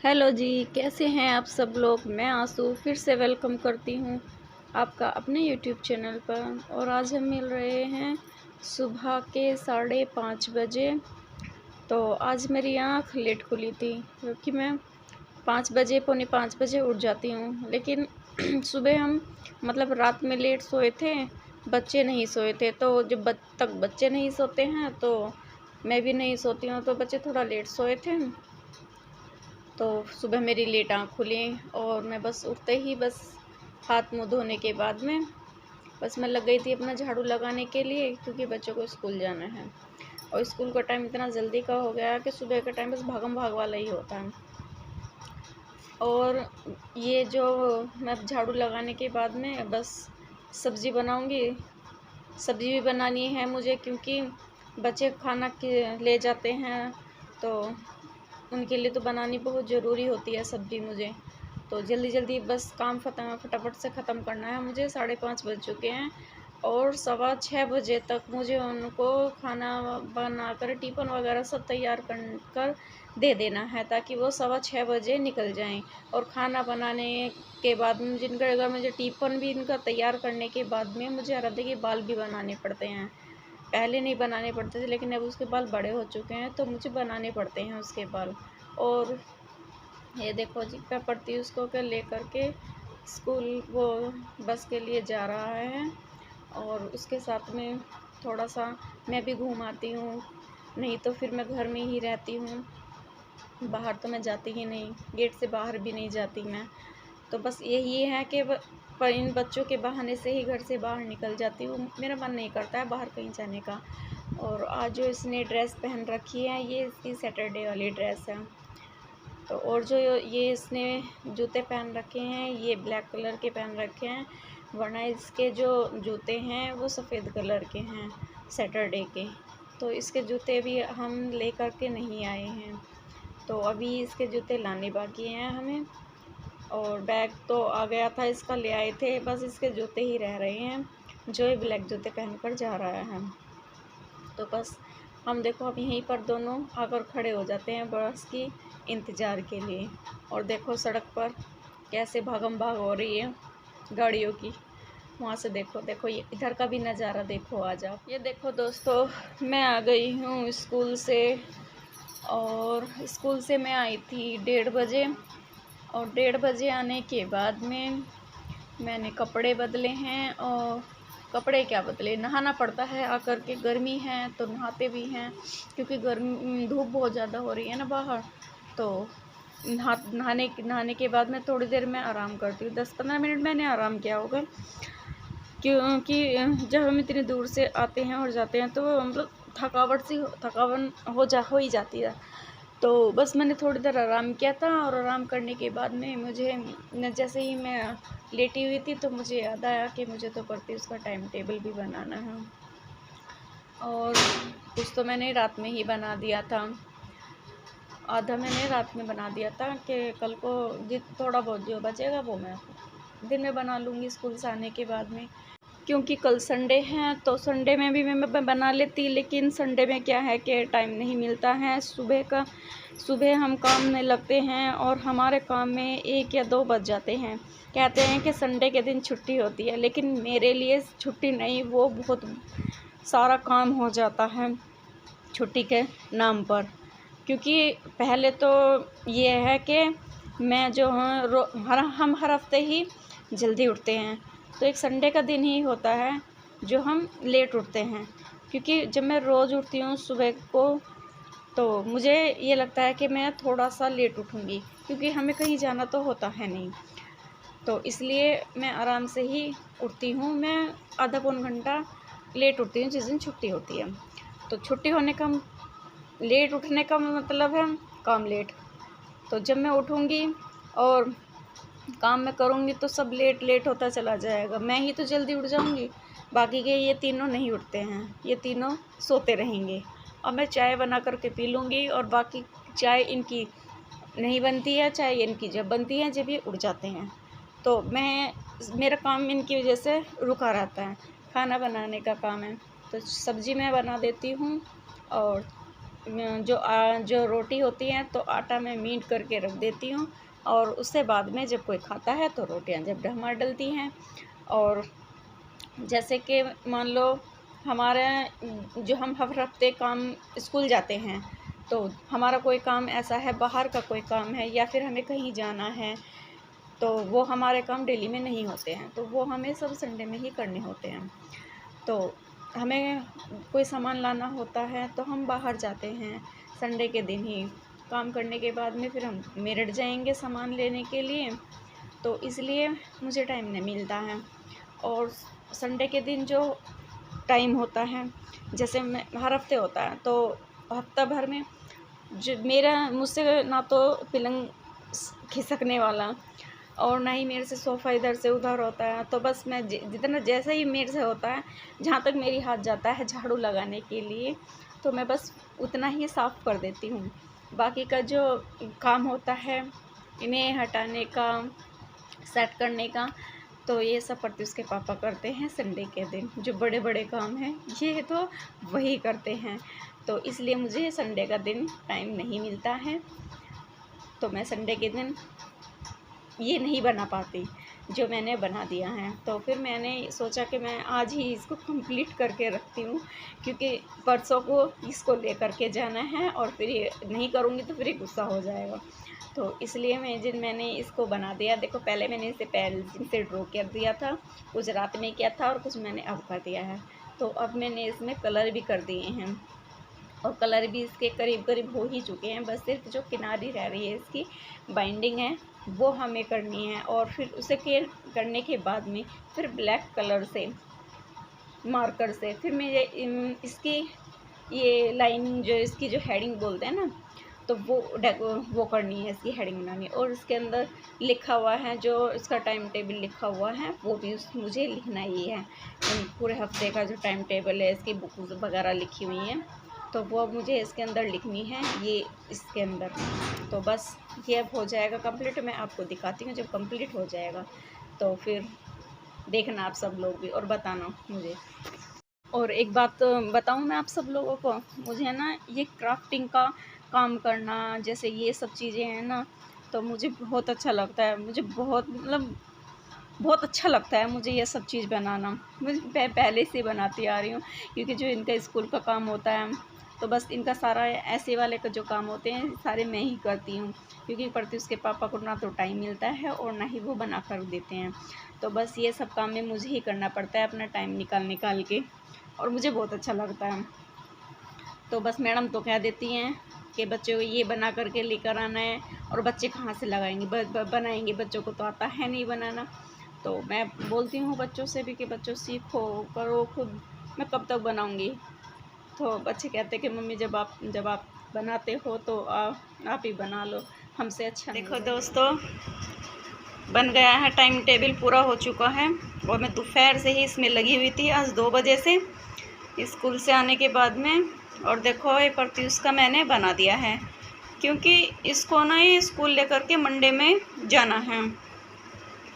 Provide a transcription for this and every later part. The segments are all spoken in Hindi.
हेलो जी, कैसे हैं आप सब लोग। मैं आंसू फिर से वेलकम करती हूँ आपका अपने यूट्यूब चैनल पर। और आज हम मिल रहे हैं सुबह के 5:30 बजे। तो आज मेरी आँख लेट खुली थी क्योंकि मैं 5 बजे पौने 5 बजे उठ जाती हूँ। लेकिन सुबह हम मतलब रात में लेट सोए थे, बच्चे नहीं सोए थे। तो जब तक बच्चे नहीं सोते हैं तो मैं भी नहीं सोती हूँ। तो बच्चे थोड़ा लेट सोए थे तो सुबह मेरी लेट आँख खुली और मैं बस उठते ही बस हाथ मुँह धोने के बाद में बस मैं लग गई थी अपना झाड़ू लगाने के लिए, क्योंकि बच्चों को स्कूल जाना है। और स्कूल का टाइम इतना जल्दी का हो गया कि सुबह का टाइम बस भागम भाग वाला ही होता है। और ये जो मैं झाड़ू लगाने के बाद में बस सब्ज़ी बनाऊंगी। सब्ज़ी भी बनानी है मुझे, क्योंकि बच्चे खाना के ले जाते हैं तो उनके लिए तो बनानी बहुत ज़रूरी होती है सब्ज़ी मुझे। तो जल्दी जल्दी बस काम फटाफट से ख़त्म करना है मुझे। 5:30 बज चुके हैं और 6:15 बजे तक मुझे उनको खाना बनाकर टिफ़िन वगैरह सब तैयार कर दे देना है, ताकि वो 6:15 बजे निकल जाएं। और खाना बनाने के बाद में जिनका अगर मुझे टिफ़िन भी इनका तैयार करने के बाद में मुझे आराध्या के बाल भी बनाने पड़ते हैं। पहले नहीं बनाने पड़ते थे, लेकिन अब उसके बाल बड़े हो चुके हैं तो मुझे बनाने पड़ते हैं उसके बाल। और ये देखो जी, मैं पढ़ती उसको के लेकर के स्कूल वो बस के लिए जा रहा है। और उसके साथ में थोड़ा सा मैं भी घूम आती हूँ, नहीं तो फिर मैं घर में ही रहती हूँ। बाहर तो मैं जाती ही नहीं, गेट से बाहर भी नहीं जाती मैं। तो बस यही है कि पर इन बच्चों के बहाने से ही घर से बाहर निकल जाती हूँ। मेरा मन नहीं करता है बाहर कहीं जाने का। और आज जो इसने ड्रेस पहन रखी है, ये इसकी सैटरडे वाली ड्रेस है। तो और जो ये इसने जूते पहन रखे हैं, ये ब्लैक कलर के पहन रखे हैं, वरना इसके जो जूते हैं वो सफ़ेद कलर के हैं सैटरडे के। तो इसके जूते भी हम ले कर के नहीं आए हैं, तो अभी इसके जूते लाने बाकी हैं हमें। और बैग तो आ गया था इसका, ले आए थे, बस इसके जूते ही रह रहे हैं जो ये ब्लैक जूते पहन कर जा रहा है। तो बस हम देखो अब यहीं पर दोनों आकर खड़े हो जाते हैं बस की इंतज़ार के लिए। और देखो सड़क पर कैसे भागम भाग हो रही है गाड़ियों की। वहाँ से देखो देखो ये इधर का भी नज़ारा देखो आज आप। ये देखो दोस्तों, मैं आ गई हूँ स्कूल से। और स्कूल से मैं आई थी 1:30 बजे। और 1:30 बजे आने के बाद में मैंने कपड़े बदले हैं। और कपड़े क्या बदले, नहाना पड़ता है आकर के, गर्मी है तो नहाते भी हैं, क्योंकि गर्मी धूप बहुत ज़्यादा हो रही है ना बाहर। तो नहाने के बाद में थोड़ी देर मैं आराम करती हूँ, 10-15 मिनट मैंने आराम किया होगा। क्योंकि जब हम इतनी दूर से आते हैं और जाते हैं तो मतलब थकावन हो ही जाती है। तो बस मैंने थोड़ी देर आराम किया था। और आराम करने के बाद में मुझे जैसे ही मैं लेटी हुई थी तो मुझे याद आया कि मुझे तो पढ़ती उसका टाइम टेबल भी बनाना है। और कुछ तो मैंने रात में ही बना दिया था, आधा मैंने रात में बना दिया था कि कल को थोड़ा बहुत जो बचेगा वो मैं दिन में बना लूँगी स्कूल से आने के बाद में। क्योंकि कल संडे है तो संडे में भी मैं बना लेती, लेकिन संडे में क्या है कि टाइम नहीं मिलता है सुबह हम काम में लगते हैं और हमारे काम में 1 या 2 बज जाते हैं। कहते हैं कि संडे के दिन छुट्टी होती है, लेकिन मेरे लिए छुट्टी नहीं, वो बहुत सारा काम हो जाता है छुट्टी के नाम पर। क्योंकि पहले तो ये है कि मैं जो हम हर हफ्ते ही जल्दी उठते हैं, तो एक संडे का दिन ही होता है जो हम लेट उठते हैं। क्योंकि जब मैं रोज़ उठती हूँ सुबह को तो मुझे ये लगता है कि मैं थोड़ा सा लेट उठूँगी, क्योंकि हमें कहीं जाना तो होता है नहीं। तो इसलिए मैं आराम से ही उठती हूँ। मैं आधा पौन घंटा लेट उठती हूँ जिस दिन छुट्टी होती है। तो छुट्टी होने का लेट उठने का मतलब है काम लेट। तो जब मैं उठूँगी और काम मैं करूँगी तो सब लेट लेट होता चला जाएगा। मैं ही तो जल्दी उठ जाऊँगी, बाकी के ये तीनों नहीं उठते हैं, ये तीनों सोते रहेंगे। और मैं चाय बना करके पी लूँगी और बाकी चाय इनकी नहीं बनती है, चाय इनकी जब बनती है जब ये उठ जाते हैं। तो मेरा काम इनकी वजह से रुका रहता है, खाना बनाने का काम है। तो सब्ज़ी मैं बना देती हूँ और जो रोटी होती है तो आटा मैं मीट करके रख देती हूँ, और उससे बाद में जब कोई खाता है तो रोटियां जब हमारे डलती हैं। और जैसे कि मान लो हमारे जो हम हर हफ्ते काम स्कूल जाते हैं, तो हमारा कोई काम ऐसा है, बाहर का कोई काम है या फिर हमें कहीं जाना है, तो वो हमारे काम डेली में नहीं होते हैं, तो वो हमें सब संडे में ही करने होते हैं। तो हमें कोई सामान लाना होता है तो हम बाहर जाते हैं संडे के दिन ही, काम करने के बाद में फिर हम मेरठ जाएंगे सामान लेने के लिए, तो इसलिए मुझे टाइम नहीं मिलता है। और संडे के दिन जो टाइम होता है, जैसे मैं हर हफ्ते होता है, तो हफ्ता भर में जो मेरा मुझसे ना तो पलंग खिसकने वाला और ना ही मेरे से सोफ़ा इधर से उधर होता है, तो बस मैं जितना जैसा ही मेरे से होता है, जहाँ तक मेरी हाथ जाता है झाड़ू लगाने के लिए, तो मैं बस उतना ही साफ़ कर देती हूँ। बाकी का जो काम होता है इन्हें हटाने का, सेट करने का, तो ये सब प्रत्युष के पापा करते हैं संडे के दिन। जो बड़े बड़े काम हैं ये तो वही करते हैं, तो इसलिए मुझे संडे का दिन टाइम नहीं मिलता है, तो मैं संडे के दिन ये नहीं बना पाती जो मैंने बना दिया है। तो फिर मैंने सोचा कि मैं आज ही इसको कंप्लीट करके रखती हूँ, क्योंकि परसों को इसको लेकर के जाना है और फिर ये नहीं करूँगी तो फिर गुस्सा हो जाएगा। तो इसलिए मैंने इसको बना दिया। देखो पहले मैंने इसे पेंसिल से ड्रॉ कर दिया था, कुछ रात में किया था और कुछ मैंने अब कर दिया है। तो अब मैंने इसमें कलर भी कर दिए हैं और कलर भी इसके करीब करीब हो ही चुके हैं। बस सिर्फ जो किनारी रह रही है इसकी बाइंडिंग है वो हमें करनी है, और फिर उसे केयर करने के बाद में फिर ब्लैक कलर से मार्कर से फिर मैं इसकी ये लाइनिंग जो इसकी जो हेडिंग बोलते हैं ना, तो वो करनी है, इसकी हेडिंग बनानी है। और इसके अंदर लिखा हुआ है, जो इसका टाइम टेबल लिखा हुआ है वो भी मुझे लिखना ही है। पूरे हफ्ते का जो टाइम टेबल है, इसकी बुक वगैरह लिखी हुई हैं, तो वो मुझे इसके अंदर लिखनी है, ये इसके अंदर। तो बस ये अब हो जाएगा कंप्लीट। मैं आपको दिखाती हूँ जब कंप्लीट हो जाएगा, तो फिर देखना आप सब लोग भी और बताना मुझे। और एक बात बताऊँ मैं आप सब लोगों को, मुझे ना ये क्राफ्टिंग का काम करना, जैसे ये सब चीज़ें हैं ना, तो मुझे बहुत अच्छा लगता है। मुझे बहुत मतलब बहुत अच्छा लगता है मुझे ये सब चीज़ बनाना। मुझे पहले से बनाती आ रही हूँ, क्योंकि जो इनका स्कूल का काम होता है, तो बस इनका सारा ऐसे वाले का जो काम होते हैं सारे मैं ही करती हूँ, क्योंकि प्रत्युष के पापा को ना तो टाइम मिलता है और ना ही वो बना कर देते हैं। तो बस ये सब काम में मुझे ही करना पड़ता है अपना टाइम निकाल के, और मुझे बहुत अच्छा लगता है। तो बस मैडम तो कह देती हैं कि बच्चों को ये बना करके लेकर आना है, और बच्चे कहाँ से लगाएंगे बनाएंगे, बच्चों को तो आता है नहीं बनाना। तो मैं बोलती हूँ बच्चों से भी कि बच्चों सीखो, करो खुद, मैं कब तक बनाऊँगी। तो बच्चे कहते हैं कि मम्मी जब आप बनाते हो तो आप ही बना लो, हमसे अच्छा। देखो दोस्तों, बन गया है, टाइम टेबल पूरा हो चुका है, और मैं दोपहर से ही इसमें लगी हुई थी, आज 2 बजे से स्कूल से आने के बाद में। और देखो ये प्रत्युष का मैंने बना दिया है, क्योंकि इसको ना ये स्कूल लेकर के मंडे में जाना है।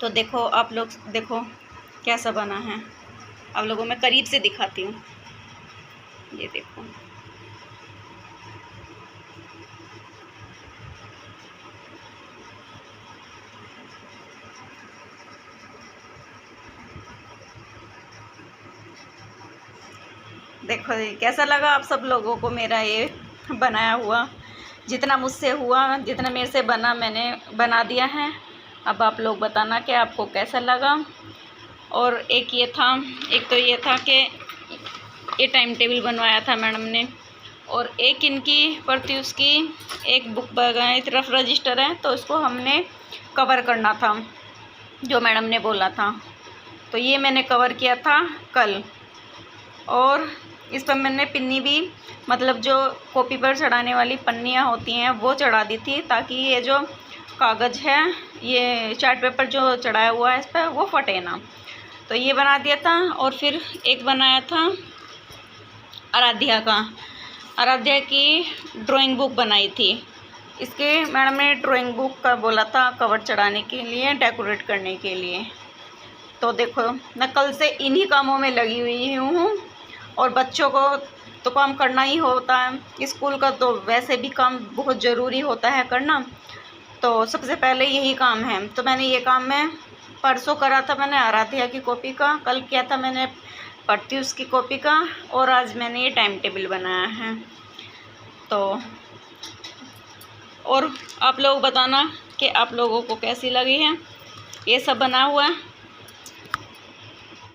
तो देखो आप लोग देखो कैसा बना है, आप लोगों मैं करीब से दिखाती हूँ। ये देखो देखो कैसा लगा आप सब लोगों को मेरा ये बनाया हुआ। जितना मुझसे हुआ, जितना मेरे से बना, मैंने बना दिया है। अब आप लोग बताना कि आपको कैसा लगा। और एक तो ये था कि ये टाइम टेबल बनवाया था मैडम ने, और एक इनकी प्रत्युष की एक बुक बनाई, रफ रजिस्टर है, तो इसको हमने कवर करना था जो मैडम ने बोला था, तो ये मैंने कवर किया था कल। और इस पर मैंने पिन्नी भी, मतलब जो कॉपी पर चढ़ाने वाली पन्नियाँ होती हैं वो चढ़ा दी थी, ताकि ये जो कागज़ है, ये चार्ट पेपर जो चढ़ाया हुआ है इस पर, वो फटे ना। तो ये बना दिया था। और फिर एक बनाया था आराध्या की ड्राइंग बुक बनाई थी। इसके मैडम ने ड्राइंग बुक का बोला था कवर चढ़ाने के लिए, डेकोरेट करने के लिए। तो देखो मैं कल से इन्हीं कामों में लगी हुई हूँ, और बच्चों को तो काम करना ही होता है। स्कूल का तो वैसे भी काम बहुत ज़रूरी होता है करना, तो सबसे पहले यही काम है। तो मैंने ये काम मैं परसों करा था, मैंने आराध्या की कॉपी का, कल किया था मैंने प्रत्युष की कॉपी का, और आज मैंने ये टाइम टेबल बनाया है। तो और आप लोग बताना कि आप लोगों को कैसी लगी है ये सब बना हुआ है।